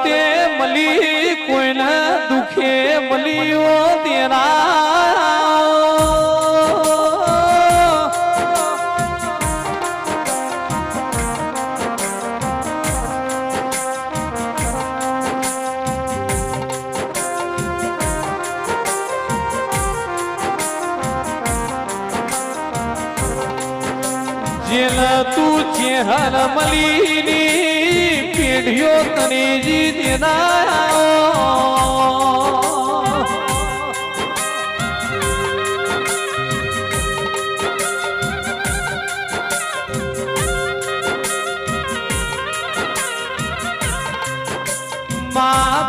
ते मली कोई न दुखे मलियो तेरा जेल तू चेहर मलीनी पीढ़ियों तने जी देना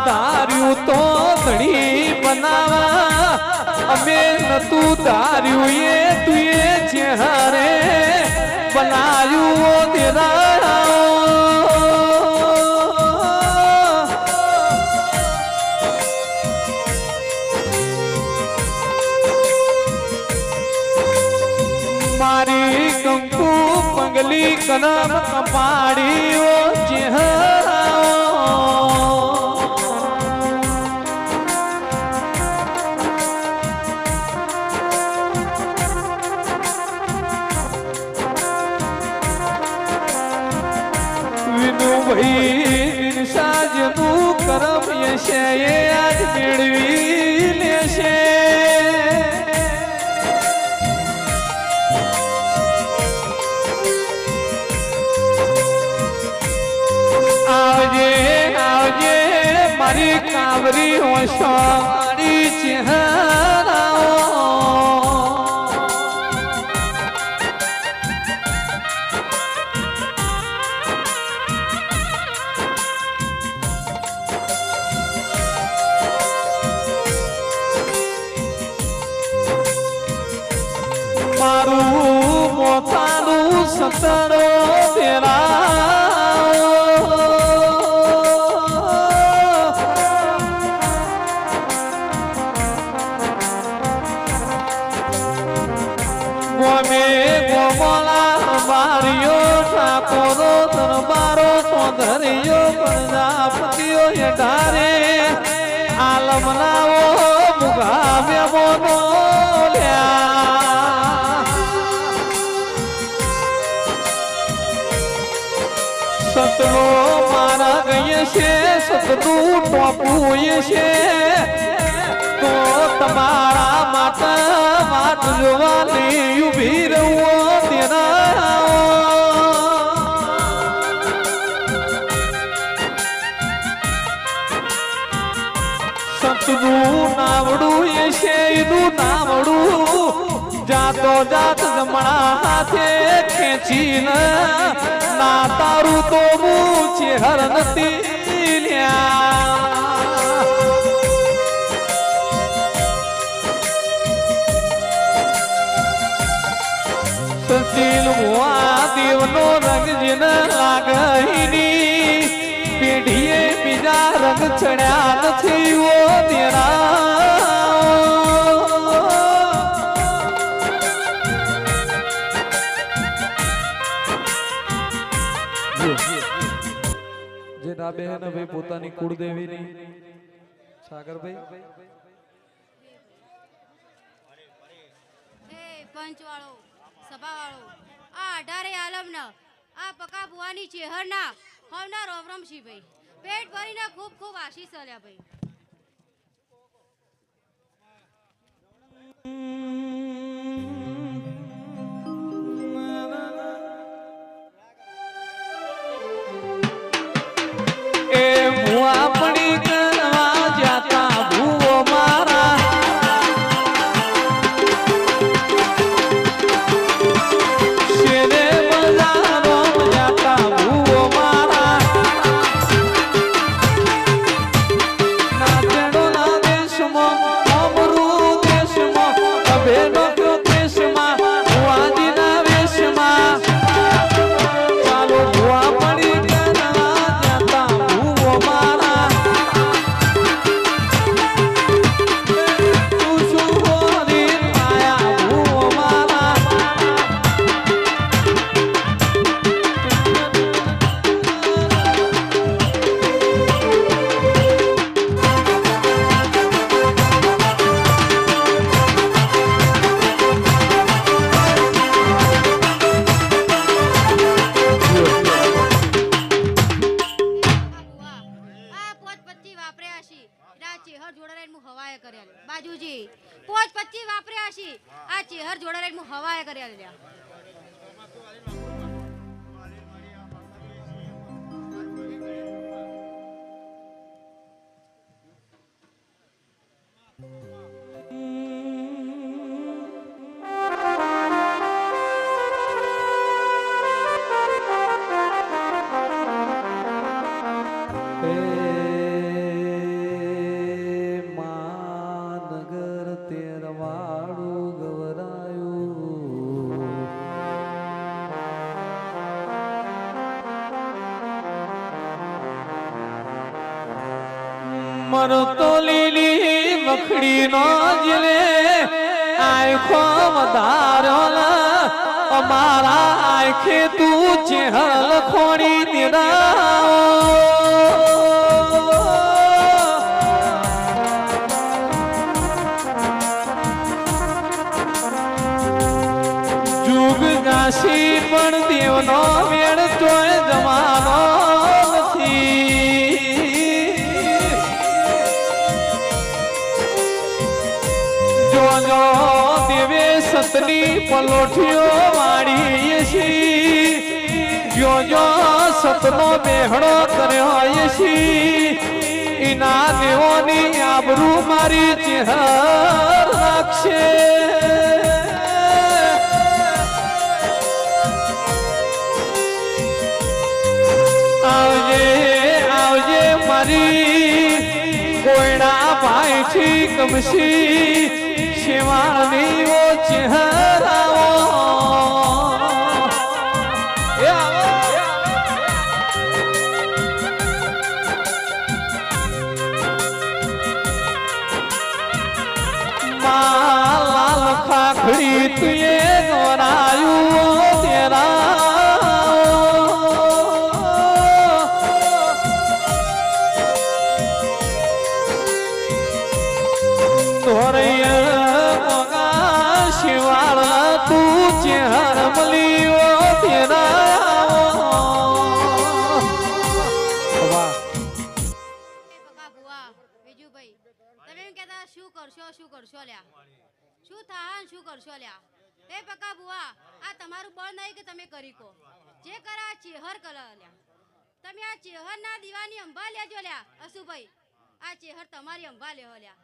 दारू तो घड़ी बनावा अबे न तू दारू ये तू ये चेहरे बनायू वो तेरा मारी कंकु पंगली कदम कपाड़ी वो चेहरा भाई साजनू करम यशे आज मेळवी लेशे आवजे आवजे मारी कावरी होशो मारी चेहरा मारू मोतारू सतरो तेरा गोमे गोमला बारियो ठाकोरो दरबारो सौंदर्यो प्रजापतियो ये डारे आलमनाओ मुगाव्य बोलो सतलो मारा गए से सतलू टोपू से तो तुम्हारा माता मात जवानी उभी रहो तेरा सतलू नावड़ू से इनू नावड़ू जातो जात जमणा हाथे खेची न ना तारू तो मुझे हर नती लिया सतील मुआ देवनो रंग जिन लागहीनी पीढ़िए बीजा रंग चढ़ा नथी वो तेरा બેન ભાઈ પોતાની કુળદેવીની સાગરભાઈ એ પંચવાળો સભાવાળો આ 18 આલમના આ પકા બુવાની ચેહરના હવના રોમરમશી ભાઈ પેટ ભરીને ખૂબ ખૂબ આશીષ આલ્યા ભાઈ अपनी करवा जाता भूवो मारा शेरे बजारो जाता भूवो मारा नाचड़ो ना देश मो अमरू देश मो अबे જોડે રહીને હું હવાએ કર્યા બાજુજી 5-25 વાપર્યા છે આ ચેહર જોડે રહીને હું હવાએ કર્યા લ્યા માનગર તેરવાળું ગવરાયું મરતો લીલી મખડી નો જલે આંખો વધારો અમારા આંખે તું ચેહલ ખોડી નિરાઓ કાશી પણ દેવનો વેણ તોય જમાનો નથી જો જો દેવે સતની પલોઠીઓ વાળી છી જો જો સતનો બેહડો કર્યો છી ઇના દેવોની આબરૂ મારી ચેહર રાખશે કોઈના ભાઈ થી કમસી શિવાળની ઓ ચહેરાઓ લાલ ખાખડી તુએ દોરાયું તેરા એ પકા બુઆ આ તમારું બળ નહીં કે તમે કરી કો જે કરા ચેહર કલા લ્યા તમે આ ચેહર ના દીવાની અંભા લેજો લ્યા અસુભાઈ આ ચેહર તમારી અંભા લેહો લ્યા